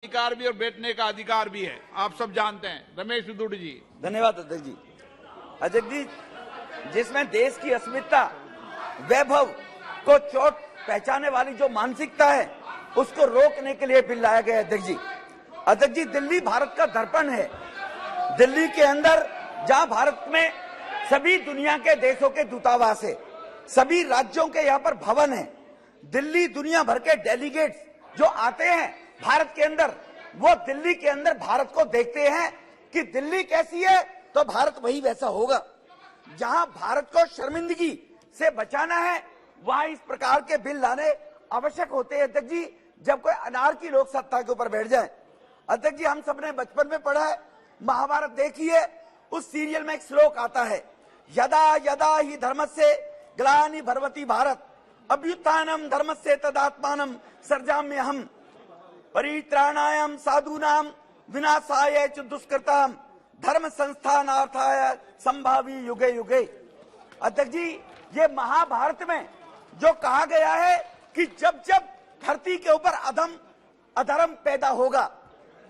अधिकार भी और बैठने का अधिकार भी है, आप सब जानते हैं। रमेश दुड़ जी। धन्यवाद अध्यक्ष जी। अध्यक्ष जी, जिसमें देश की अस्मिता वैभव को चोट पहचाने वाली जो मानसिकता है उसको रोकने के लिए बिल लाया गया है अध्यक्ष जी। अध्यक्ष जी, दिल्ली भारत का दर्पण है। दिल्ली के अंदर जहां भारत में सभी दुनिया के देशों के दूतावास है, सभी राज्यों के यहाँ पर भवन है, दिल्ली दुनिया भर के डेलीगेट्स जो आते हैं भारत के अंदर, वो दिल्ली के अंदर भारत को देखते हैं कि दिल्ली कैसी है तो भारत वही वैसा होगा। जहां भारत को शर्मिंदगी से बचाना है वहां इस प्रकार के बिल लाने आवश्यक होते हैं अध्यक्ष जी, जब कोई अनारकी लोक सत्ता के ऊपर बैठ जाए। अध्यक्ष जी, हम सबने बचपन में पढ़ा है, महाभारत देखिए, उस सीरियल में एक श्लोक आता है, यदा यदा ही धर्मस्य ग्लानि भर्वति भारत अभ्युत्थानम धर्मस्य तदात्मानम सर्जाम्यहम् परित्राणाय साधूनां विनाशाय च दुष्कृताम धर्म संस्थानार्थाय संभावी युगे युगे। अध्यक्ष जी, ये महाभारत में जो कहा गया है कि जब जब धरती के ऊपर अधर्म पैदा होगा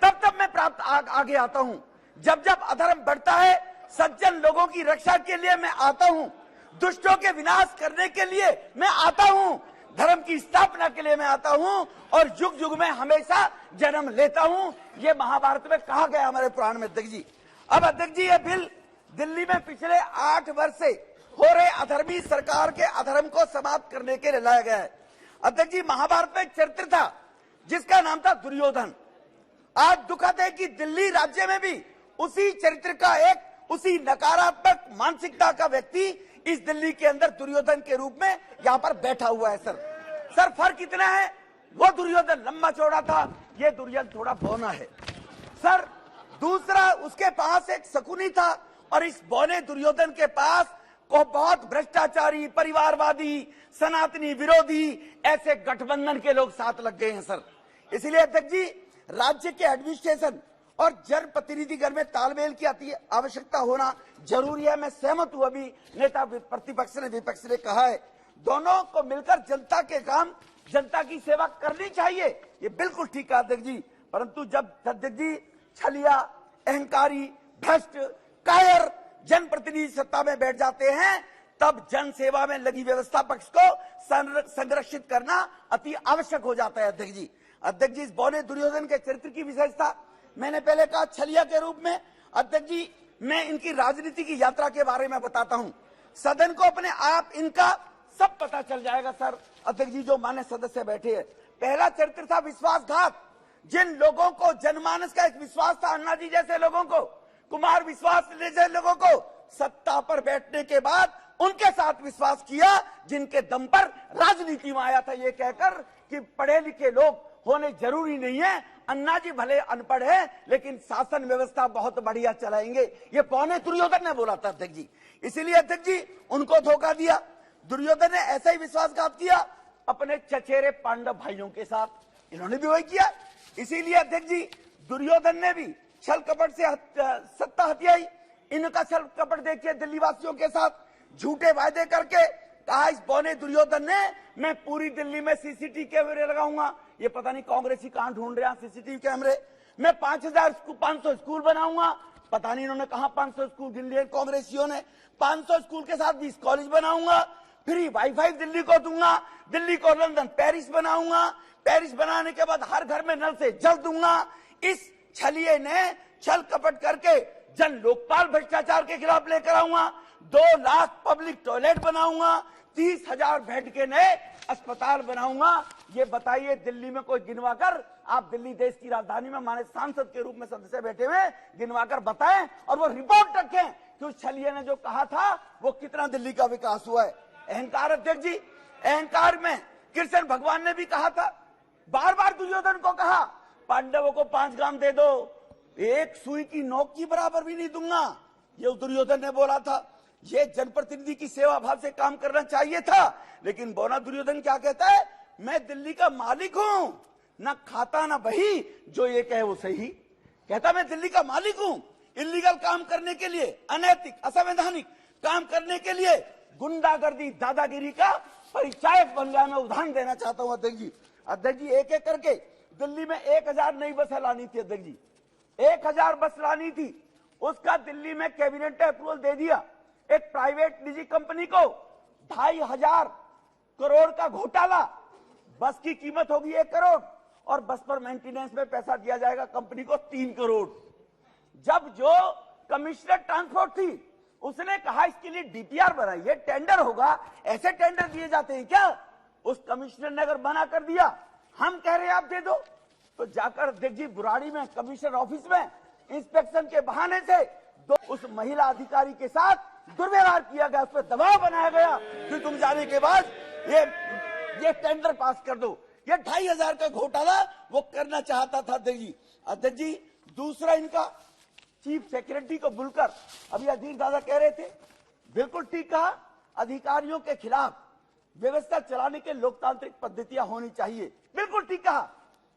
तब तब मैं प्राप्त आगे आता हूं। जब जब अधर्म बढ़ता है सज्जन लोगों की रक्षा के लिए मैं आता हूं, दुष्टों के विनाश करने के लिए मैं आता हूं, धर्म की स्थापना के लिए मैं आता हूं और युग युग में हमेशा जन्म लेता हूं। ये महाभारत में कहा गया हमारे पुराण में अध्यक्ष जी। अब अध्यक्ष जी, ये बिल दिल्ली में पिछले 8 वर्ष से हो रहे अधर्मी सरकार के अधर्म को समाप्त करने के लिए लाया गया है। अध्यक्ष जी, महाभारत में एक चरित्र था जिसका नाम था दुर्योधन। आज दुखद है कि दिल्ली राज्य में भी उसी चरित्र का एक उसी नकारात्मक मानसिकता का व्यक्ति इस दिल्ली के अंदर दुर्योधन के रूप में यहाँ पर बैठा हुआ है। सर फर्क इतना है, वो दुर्योधन लंबा चौड़ा था, ये दुर्योधन थोड़ा बौना है। सर दूसरा, उसके पास एक शकुनी था और इस बौने दुर्योधन के पास को बहुत भ्रष्टाचारी, परिवारवादी, सनातनी विरोधी ऐसे गठबंधन के लोग साथ लग गए हैं सर। इसलिए अध्यक्ष जी, राज्य के एडमिनिस्ट्रेशन और जनप्रतिनिधिगण में तालमेल की आवश्यकता होना जरूरी है। मैं सहमत हूं, अभी नेता प्रतिपक्ष ने विपक्ष ने कहा है, दोनों को मिलकर जनता के काम, जनता की सेवा करनी चाहिए, ये बिल्कुल ठीक है अध्यक्ष जी। परंतु जब अध्यक्ष जी छलिया, अहंकारी, भ्रष्ट, कायर जनप्रतिनिधि सत्ता में बैठ जाते हैं तब जन सेवा में लगी व्यवस्था पक्ष को संरक्षित करना अति आवश्यक हो जाता है अध्यक्ष जी। अध्यक्ष जी, इस बौने दुर्योधन के चरित्र की विशेषता मैंने पहले कहा छलिया के रूप में। अध्यक्ष जी, मैं इनकी राजनीति की यात्रा के बारे में बताता हूं, सदन को अपने आप इनका सब पता चल जाएगा सर। अध्यक्ष जी, जो मान्य सदस्य बैठे हैं, पहला चरित्र था विश्वासघात। जिन लोगों को जनमानस का एक विश्वास था, अन्ना जी जैसे लोगों को, कुमार विश्वास जैसे लोगों को, सत्ता पर बैठने के बाद उनके साथ विश्वास किया जिनके दम पर राजनीति में आया था, ये कहकर कि पढ़े लिखे लोग होने जरूरी नहीं है, अन्ना जी भले अनपढ़ है लेकिन शासन व्यवस्था बहुत बढ़िया चलाएंगे, ये पौने दुर्योधन ने बोला था अध्यक्ष जी। इसीलिए अध्यक्ष जी, उनको धोखा दिया। दुर्योधन ने ऐसा ही विश्वासघात किया अपने चचेरे पांडव भाइयों के साथ, इन्होंने भी वही किया। इसीलिए अध्यक्ष जी, दुर्योधन ने भी छल कपट से सत्ता हथियाई। इनका छल कपट देखिए, दिल्ली वासियों के साथ झूठे वायदे करके कहा इस बौने दुर्योधन ने, मैं पूरी दिल्ली में सीसीटीवी कैमरे लगाऊंगा। ये पता नहीं कांग्रेसी कहां ढूंढ रहे हैं सीसीटीवी कैमरे। मैं 500 स्कूल बनाऊंगा, पता नहीं इन्होंने कहा 500 स्कूल गिन लिए कांग्रेसियों ने। 500 स्कूल के साथ 20 कॉलेज बनाऊंगा, फ्री वाईफाई दिल्ली को दूंगा, दिल्ली को लंदन पेरिस बनाऊंगा, पेरिस बनाने के बाद हर घर में नल से जल दूंगा। इस छलिए ने छल कपट करके जन लोकपाल भ्रष्टाचार के खिलाफ लेकर आऊंगा, 2 लाख पब्लिक टॉयलेट बनाऊंगा, 30,000 बेड के नए अस्पताल बनाऊंगा। ये बताइए, दिल्ली में कोई गिनवाकर, आप दिल्ली देश की राजधानी में माने सांसद के रूप में सदस्य बैठे हुए, गिनवाकर बताएं और वो रिपोर्ट रखें कि उस छलिए ने जो कहा था वो कितना दिल्ली का विकास हुआ है। अहंकार अध्यक्ष जी, अहंकार में कृष्ण भगवान ने भी कहा था, बार बार दुर्योधन को कहा पांडवों को 5 ग्राम दे दो, एक सुई की नोक की बराबर भी नहीं दूंगा, ये दुर्योधन ने बोला था। ये जनप्रतिनिधि की सेवा भाव से काम करना चाहिए था, लेकिन बौना दुर्योधन क्या कहता है, मैं दिल्ली का मालिक हूं, ना खाता ना बही, जो ये कहे वो सही। कहता मैं दिल्ली का मालिक हूं, इलीगल काम करने के लिए, अनैतिक असंवैधानिक काम करने के लिए गुंडागर्दी दादागिरी का परिचायक बन गया। मैं उदाहरण देना चाहता हूं अध्यक्ष जी। अध्यक्ष जी, एक एक करके दिल्ली में 1000 नई बसें लानी थी अध्यक्ष जी, 1000 बस लानी थी। उसका दिल्ली में कैबिनेट ने अप्रूवल दे दिया। एक प्राइवेट निजी कंपनी को 2500 करोड़ का घोटाला, बस की कीमत होगी 1 करोड़ और बस पर मेंटेनेंस में पैसा दिया जाएगा कंपनी को 3 करोड़। जब जो कमिश्नर ट्रांसपोर्ट थी उसने कहा इसके लिए डीपीआर बनाइए, टेंडर होगा, ऐसे टेंडर दिए जाते हैं क्या? उस कमिश्नर ने अगर मना कर दिया, हम कह रहे हैं आप दे दो, तो जाकर अध्यक्ष जी बुराड़ी में कमिश्नर ऑफिस में इंस्पेक्शन के बहाने से उस महिला अधिकारी के साथ दुर्व्यवहार किया गया, उस पर दबाव बनाया गया कि तुम जाने के बाद ये टेंडर पास कर दो। ये 2500 का घोटाला वो करना चाहता था अध्यक्ष जी। अध्यक्ष जी दूसरा, इनका चीफ सेक्रेटरी को बुलकर, अभी अधीर दादा कह रहे थे, बिल्कुल ठीक कहा, अधिकारियों के खिलाफ व्यवस्था चलाने के लोकतांत्रिक पद्धतियां होनी चाहिए, बिल्कुल ठीक कहा।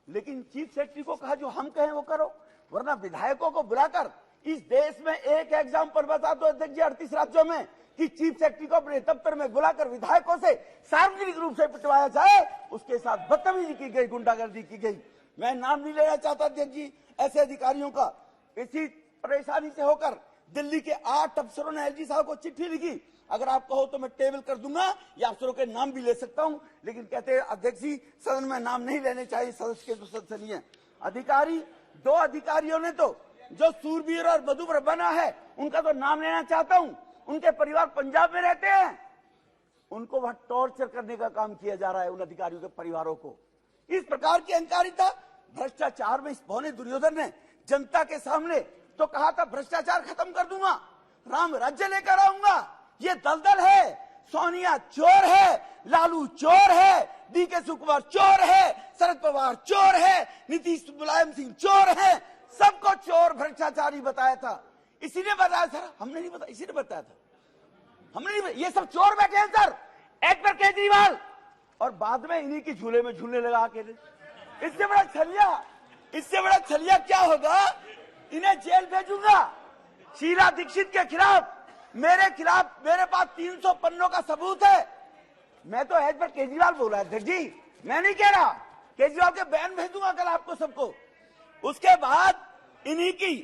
लेकिन चीफ सेक्रेटरी को कहा जो हम कहें वो करो, वरना विधायकों को बुलाकर इस देश में एक एग्जाम्पल बता दो अध्यक्ष जी 38 राज्यों में कि चीफ सेक्रेटरी को अपने दफ्तर में बुलाकर विधायकों से सार्वजनिक रूप से पिटवाया जाए। उसके साथ बदतमीजी की गई, गुंडागर्दी की गई। मैं नाम नहीं लेना चाहता अध्यक्ष जी ऐसे अधिकारियों का। इसी परेशानी से होकर दिल्ली के 8 अफसरों ने एलजी साहब को चिट्ठी लिखी। अगर आप कहो तो मैं टेबल कर दूंगा या अफसरों के नाम भी ले सकता हूं, लेकिन कहते हैं अध्यक्ष जी सदन में नाम नहीं लेने चाहिए, सदस्य के तो सदस्य नहीं है। अधिकारी, 2 अधिकारियों ने तो जो सूरबीर और मधुबर बना है उनका तो नाम लेना चाहता हूं। उनके परिवार पंजाब में रहते हैं, उनको वहां टॉर्चर करने का काम किया जा रहा है उन अधिकारियों के परिवारों को। इस प्रकार की अहंकारिता, भ्रष्टाचार में इस भौने दुर्योधन ने जनता के सामने तो कहा था भ्रष्टाचार खत्म कर दूंगा, राम राज्य लेकर आऊंगा। ये दलदल है, सोनिया चोर है, लालू चोर है, डीके शिवकुमार चोर है, शरद पवार चोर है, नीतीश मुलायम सिंह चोर है, सबको चोर भ्रष्टाचारी बताया था। इसी ने बताया सर, हमने नहीं बताया, इसी ने बताया था, हमने नहीं बताया। ये सब चोर बैठे हैं सर, एक पर केजरीवाल, और बाद में इन्हीं की झूले में झूलने लगा के। इससे बड़ा छलिया क्या होगा? इन्हें जेल भेजूंगा। शीला दीक्षित के खिलाफ, मेरे पास 300 पन्नों का सबूत है। मैं तो एज पर केजरीवाल बोला है अध्यक्ष जी, मैं नहीं कह रहा। केजरीवाल के बयान भेजूंगा कल आपको सबको। उसके बाद इन्हीं की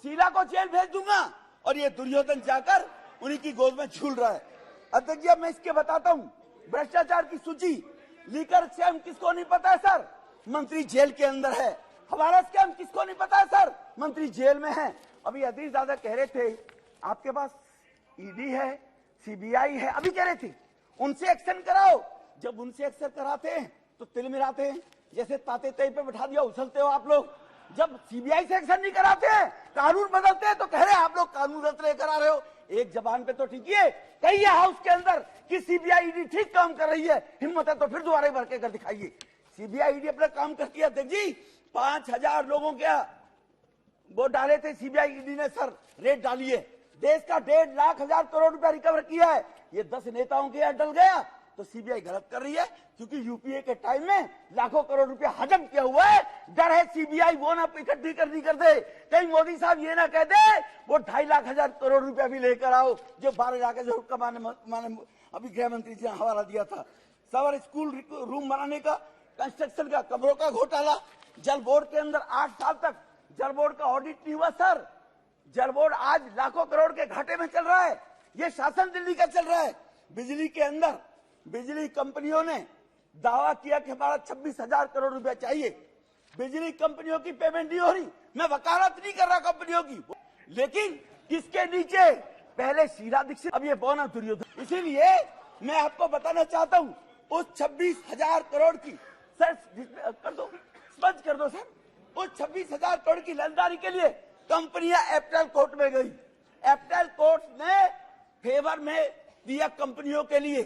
शीला को जेल भेज दूंगा और ये दुर्योधन जाकर उन्हीं की गोद में झूल रहा है। अध्यक्ष जी अब मैं इसके बताता हूं, भ्रष्टाचार की सूची, लीकर स्कैम किसको नहीं पता है सर? मंत्री जेल के अंदर है। हवाला स्कैम किसको नहीं पता है सर? मंत्री जेल में है। अभी अधीर दादा कह रहे थे आपके पास ईडी है, सीबीआई है, अभी कह रहे थे उनसे एक्शन कराओ। जब उनसे एक्शन कराते हैं तो तिल मिलाते हैं, जैसे ताते तय पे बैठा दिया उछलते हो आप लोग। जब सीबीआई से एक्शन नहीं कराते हैं, कानून बदलते हैं, तो कह रहे हैं आप लोग कानून रद्द लेकर आ रहे हो। एक जबान पे तो ठीक है, कहिए हाउस के अंदर कि सीबीआई ईडी ठीक काम कर रही है, हिम्मत है तो फिर दोबारा भर के कर दिखाइए। सीबीआई ईडी अपना काम करती है अध्यक्ष जी। 5000 लोगों के वो डाले थे सीबीआई ईडी ने सर, रेट डाली है। देश का 1.5 लाख करोड़ रुपया रिकवर किया है। ये 10 नेताओं के यहाँ डल गया तो सीबीआई गलत कर रही है, क्योंकि यूपीए के टाइम में लाखों करोड़ रुपया हजम किया हुआ है। डर है सीबीआई वो ना इकट्ठी करनी कर दे, कहीं मोदी साहब ये ना कह दे वो 2.5 लाख करोड़ रुपया भी लेकर आओ, जो 12 लाख जरूर का माने अभी गृह मंत्री जी ने हवाला दिया था। सवाल स्कूल रूम बनाने का, कंस्ट्रक्शन का, कमरों का घोटाला। जल बोर्ड के अंदर 8 साल तक जल बोर्ड का ऑडिट नहीं हुआ सर। जल बोर्ड आज लाखों करोड़ के घाटे में चल रहा है। ये शासन दिल्ली का चल रहा है। बिजली के अंदर बिजली कंपनियों ने दावा किया कि हमारा 26,000 करोड़ रुपया चाहिए। बिजली कंपनियों की पेमेंट नहीं हो रही। मैं वकालत नहीं कर रहा कंपनियों की, लेकिन इसके नीचे पहले शीला दीक्षित, अब ये बौना दुर्योधन। इसीलिए मैं आपको बताना चाहता हूं उस 26,000 करोड़ की सर कर दो, स्पष्ट कर दो सर। उस 26,000 करोड़ की लेनदारी के लिए कंपनियां एप्टल कोर्ट में गई। एप्टल कोर्ट ने फेवर में दिया कंपनियों के लिए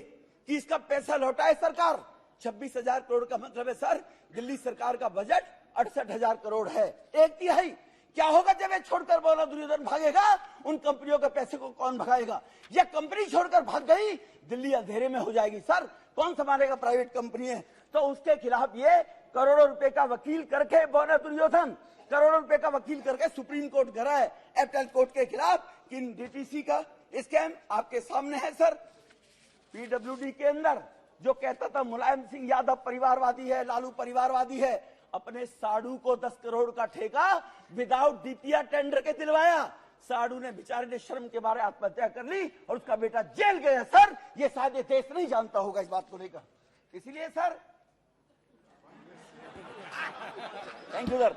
कि इसका पैसा लौटाए सरकार। 26,000 करोड़ का मतलब है सर दिल्ली सरकार का बजट 68,000 करोड़ है, 1/3। क्या होगा जब ये छोड़कर बोला दुर्योधन भागेगा? उन कंपनियों के पैसे को कौन भगाएगा? ये कंपनी छोड़कर भाग गई, दिल्ली अंधेरे में हो जाएगी सर। कौन संभालेगा? प्राइवेट कंपनी है। तो उसके खिलाफ ये करोड़ों रुपए का वकील करके बोला दुर्योधन, करोड़ों रुपए का वकील करके सुप्रीम कोर्ट गया है एप्टल कोर्ट के खिलाफ। किन डीटीसी का स्कैम आपके सामने है सर। पीडब्ल्यूडी के अंदर जो कहता था मुलायम सिंह यादव परिवारवादी है, लालू परिवारवादी है, अपने साडू को 10 करोड़ का ठेका विदाउट डीपीआर टेंडर के दिलवाया। साडू ने बेचारे ने शर्म के बारे आत्महत्या कर ली और उसका बेटा जेल गया। सर ये शायद ये देश नहीं जानता होगा इस बात को लेकर। इसलिए सर, थैंक यू सर।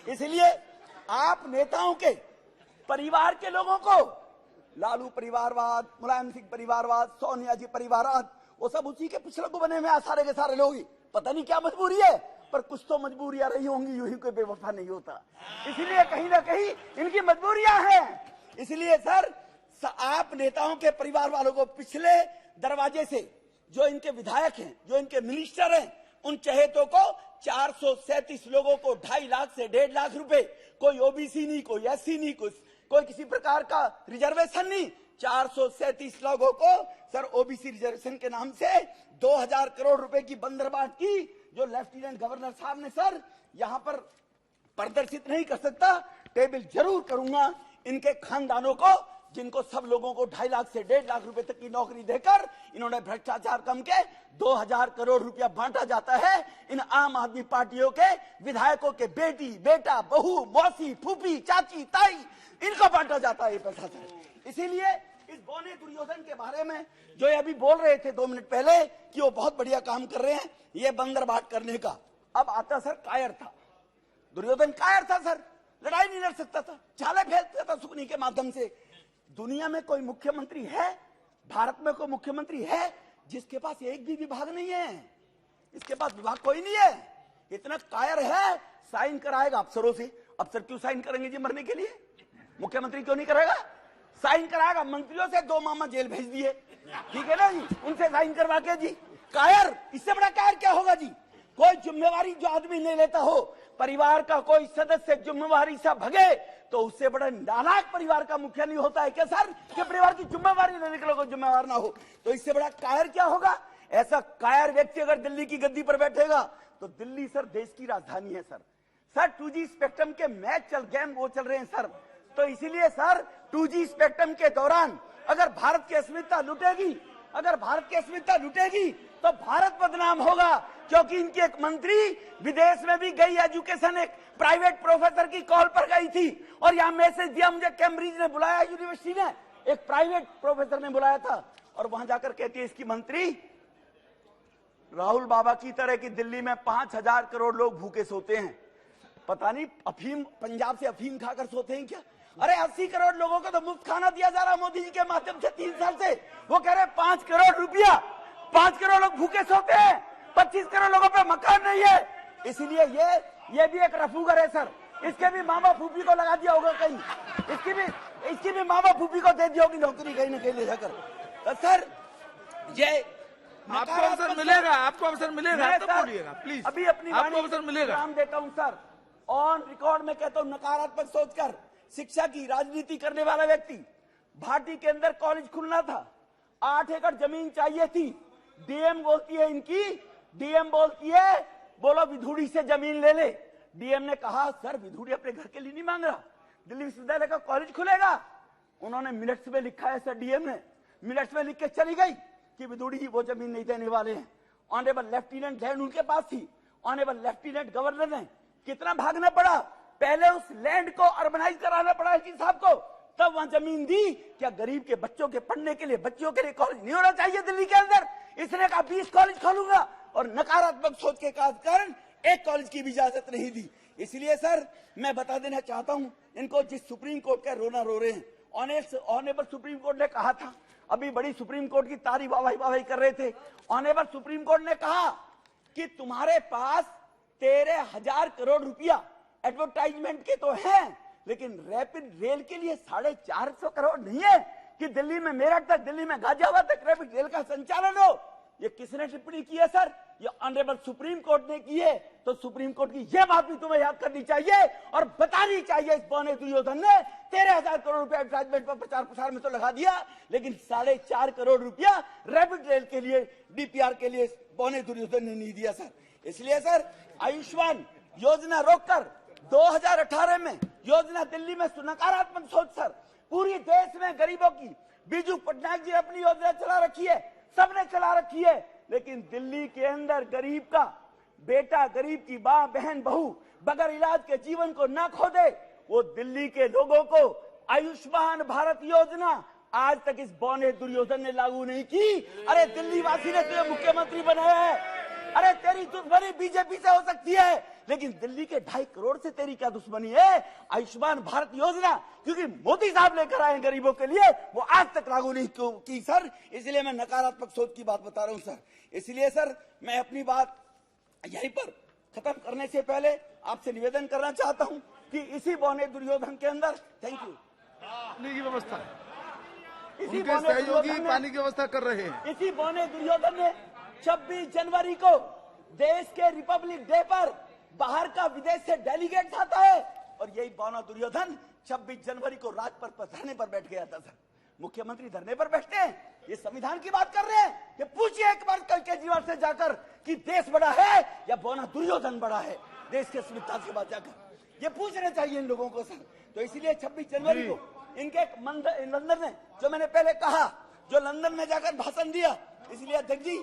इसलिए आप नेताओं के परिवार के लोगों को लालू परिवारवाद, मुलायम सिंह परिवारवाद, सोनिया जी परिवारवाद, वो सब उसी के पिछड़े को बने हुए सारे के सारे लोग ही। पता नहीं क्या मजबूरी है, पर कुछ तो मजबूरियां रही होंगी, यूं ही कोई बेवफा नहीं होता। इसलिए कहीं ना कहीं इनकी मजबूरियां हैं। इसलिए सर आप नेताओं के परिवार वालों को पिछले दरवाजे से जो इनके विधायक हैं, जो इनके मिनिस्टर हैं, उन चहेतों को 437 लोगों को 2.5 लाख से 1.5 लाख रुपए, कोई ओबीसी नहीं, कोई एससी नहीं, कोई किसी प्रकार का रिजर्वेशन नहीं, 437 लोगों को सर ओबीसी रिजर्वेशन के नाम से 2000 करोड़ रुपए की बंदरबाट की, जो लेफ्टिनेंट गवर्नर साहब ने सर यहां पर प्रदर्शित नहीं कर सकता, टेबल जरूर करूंगा। इनके खानदानों को, जिनको सब लोगों को 2.5 लाख से 1.5 लाख रुपए तक की नौकरी देकर इन्होंने भ्रष्टाचार कम के 2000 करोड़ रुपया बांटा जाता है, इन आम आदमी पार्टियों के विधायकों के बेटी, बेटा, बहू, मौसी, फूफी, चाची, ताई, इनको बांटा जाता है ये पैसा सर। इसीलिए इस बौने दुर्योधन के बारे में जो ये अभी बोल रहे थे 2 मिनट पहले कि वो बहुत बढ़िया काम कर रहे हैं ये बंदरबाट करने का, अब आता सर कायर था। दुर्योधन कायर था सर, लड़ाई नहीं लड़ सकता था, चाले फेंकता था सुकनी के माध्यम से। दुनिया में कोई मुख्यमंत्री है, भारत में कोई मुख्यमंत्री है जिसके पास एक भी विभाग नहीं है? इसके पास विभाग कोई नहीं है। इतना कायर है, साइन कराएगा अफसरों से। अफसर क्यों साइन करेंगे जी मरने के लिए? मुख्यमंत्री क्यों नहीं करेगा? साइन कराएगा मंत्रियों से, 2 मामा जेल भेज दिए, ठीक है ना जी, उनसे साइन करवा के जी। कायर, इससे बड़ा कायर क्या होगा जी? कोई जिम्मेवारी जो आदमी नहीं लेता हो, परिवार का कोई सदस्य जिम्मेवारी से भगे तो उससे बड़ा नालायक परिवार का मुखिया नहीं होता है क्या सर? कि परिवार की जिम्मेवारी लेने के लोग जिम्मेवार ना हो, तो इससे बड़ा कायर क्या होगा? ऐसा कायर व्यक्ति अगर दिल्ली की गद्दी पर बैठेगा तो दिल्ली सर देश की राजधानी है सर। सर 2G स्पेक्ट्रम के मैच गेम वो चल रहे हैं सर, तो इसीलिए सर 2G स्पेक्ट्रम के दौरान अगर भारत की अस्मिता लुटेगी, अगर भारत की अस्मिता लुटेगी तो भारत बदनाम होगा, क्योंकि इनकी एक मंत्री विदेश में भी गई, एजुकेशन एक प्राइवेट प्रोफेसर की कॉल पर गई थी और यहां मैसेज दिया, मुझे कैम्ब्रिज ने बुलाया, यूनिवर्सिटी ने एक प्राइवेट प्रोफेसर ने बुलाया था और वहां जाकर कहती है इसकी मंत्री, राहुल बाबा की तरह की दिल्ली में 5000 करोड़ लोग भूखे सोते हैं, पता नहीं अफीम पंजाब से अफीम खाकर सोते हैं क्या? अरे 80 करोड़ लोगों को तो मुफ्त खाना दिया जा रहा मोदी जी के माध्यम से 3 साल से। वो कह रहे 5 करोड़ रुपया, 5 करोड़ लोग भूखे सोते हैं, 25 करोड़ लोगों पे मकान नहीं है। इसलिए ये भी एक रफूगर है सर, इसके भी मामा फूफी को लगा दिया होगा कहीं, इसकी भी मामा फूफी को दे दी होगी नौकरी कहीं ना कहीं ले जाकर। तो सर ये आपको अवसर मिलेगा, आपको अवसर मिलेगा तो बोलिएगा प्लीज। अभी अपनी आपको अवसर मिलेगा, नाम देता हूं सर, ऑन रिकॉर्ड में कहता हूं, नकारात्मक सोचकर शिक्षा की राजनीति करने वाला व्यक्ति। भाटी के अंदर कॉलेज खुलना था, 8 एकड़ जमीन चाहिए थी, डीएम बोलती है इनकी, डीएम बोलती है बोलो विधुड़ी से जमीन ले ले। डीएम ने कहा सर विधुड़ी अपने घर के लिए नहीं मांग रहा, दिल्ली विश्वविद्यालय का कॉलेज खुलेगा। उन्होंने मिनट्स में लिखा है सर, डीएम ने मिनट्स में लिख के चली गई कि विधुड़ी वो जमीन नहीं देने वाले हैं। ऑनरेबल लेफ्टिनेंट लैंड उनके पास थी, ऑनरेबल लेफ्टिनेंट गवर्नर ने कितना भागना पड़ा, पहले उस लैंड को अर्बनाइज कराना पड़ा एसपी साहब को, तब वहां जमीन दी। क्या गरीब के बच्चों के पढ़ने के लिए, बच्चों के लिए कॉलेज नहीं होना चाहिए दिल्ली के अंदर? इसने कहा 20 कॉलेज खोलूंगा और नकारात्मक सोच के कारण एक कॉलेज की भी इजाजत नहीं दी। इसलिए सर मैं बता देना चाहता हूं इनको, जिस सुप्रीम कोर्ट का रोना रो रहे हैं, ऑनरेबल सुप्रीम कोर्ट ने कहा था, अभी बड़ी सुप्रीम कोर्ट की तारीफ वाहवाही कर रहे थे, ऑनरेबल सुप्रीम कोर्ट ने कहा कि तुम्हारे पास 13,000 करोड़ रुपया एडवर्टाइजमेंट के तो हैं, लेकिन रैपिड रेल के लिए 450 करोड़ नहीं है कि दिल्ली में मेरठ तक, दिल्ली में गाजियाबाद तक रैपिड रेल का संचालन हो। ये किसने टिप्पणी की है सर? ये ऑनरेबल सुप्रीम कोर्ट ने की है। तो सुप्रीम कोर्ट की यह बात भी तुम्हें याद करनी चाहिए और बतानी चाहिए, इस बौने दुर्योधन ने 13,000 करोड़ रुपया एडवर्टाइजमेंट पर प्रचार प्रसार में तो लगा दिया, लेकिन 4.5 करोड़ रुपया रैपिड रेल के लिए, डीपीआर के लिए बौने दुर्योधन ने नहीं दिया सर। इसलिए सर आयुष्मान योजना रोककर 2018 में योजना दिल्ली में नकारात्मक सोच सर, पूरी देश में गरीबों की, बीजू पटनायक जी ने अपनी योजना चला रखी है, सबने चला रखी है, लेकिन दिल्ली के अंदर गरीब का बेटा, गरीब की मां, बहन, बहू बगैर इलाज के जीवन को ना खो दे, वो दिल्ली के लोगों को आयुष्मान भारत योजना आज तक इस बौने दुर्योधन ने लागू नहीं की। अरे दिल्ली वासी ने तुझे मुख्यमंत्री बनाया है। अरे तेरी दुश्मनी बीजेपी से हो सकती है, लेकिन दिल्ली के 2.5 करोड़ से तेरी क्या दुश्मनी है? आयुष्मान भारत योजना क्योंकि मोदी साहब लेकर आए गरीबों के लिए, वो आज तक लागू नहीं की सर। इसलिए मैं नकारात्मक सोच की बात बता रहा हूं सर। इसलिए सर मैं अपनी बात यहीं पर खत्म करने से पहले आपसे निवेदन करना चाहता हूं कि इसी बौने दुर्योधन के अंदर, थैंक यू, पानी की व्यवस्था, इसी उनके बौने सहयोगी दुर्योधन ने, पानी की व्यवस्था कर रहे हैं। इसी बौने दुर्योधन ने 26 जनवरी को देश के रिपब्लिक डे पर बाहर का विदेश से डेलीगेट आता है, और यही बौना दुर्योधन 26 जनवरी को राजपथ पर धरने पर बैठ गया था सर। मुख्यमंत्री धरने पर बैठते हैं, ये संविधान की बात कर रहे हैं। ये पूछिए एक बार कल केजरीवाल से जाकर कि देश बड़ा है या बौना दुर्योधन बड़ा है, देश के संविधान के बाद जाकर ये पूछना चाहिए इन लोगों को सर। तो इसलिए 26 जनवरी को इनके लंदन में, जो मैंने पहले कहा, जो लंदन में जाकर भाषण दिया, इसलिए अध्यक्ष जी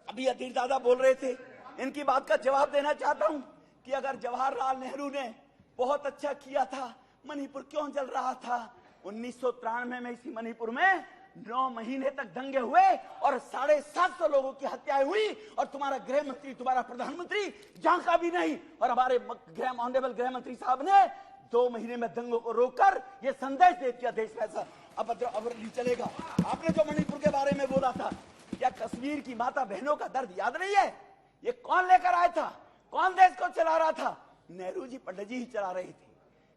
अभी अधीर दादा बोल रहे थे, इनकी बात का जवाब देना चाहता हूं कि अगर जवाहरलाल नेहरू ने बहुत अच्छा किया था, मणिपुर क्यों जल रहा था? 1993 में इसी मणिपुर में 9 महीने तक दंगे हुए और 750 लोगों की हत्याएं हुई, और तुम्हारा गृह मंत्री, तुम्हारा प्रधानमंत्री झांका भी नहीं, और हमारे ऑनरेबल गृह मंत्री साहब ने 2 महीने में दंगों को रोककर ये संदेश दे दिया देश में ऐसा अब नहीं चलेगा। आपने जो मणिपुर के बारे में बोला था, क्या कश्मीर की माता बहनों का दर्द याद नहीं है? ये कौन लेकर आया था? कौन देश को चला रहा था? नेहरू जी, पंडित जी ही चला रहे थे।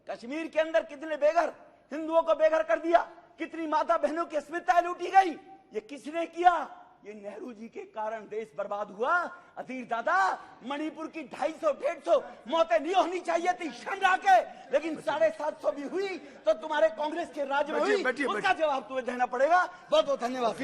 कश्मीर के अंदर कितने बेघर हिंदुओं को बेघर कर दिया, कितनी माता बहनों की अस्मिताएं लूटी गई, ये किसने किया? ये नेहरू जी के कारण देश बर्बाद हुआ। अधीर दादा, मणिपुर की 250-150 मौतें नहीं होनी चाहिए थी शंगा के, लेकिन 750 भी हुई, तो तुम्हारे कांग्रेस के राज्य में हुई, उसका जवाब तुम्हें देना पड़ेगा। बहुत बहुत धन्यवाद।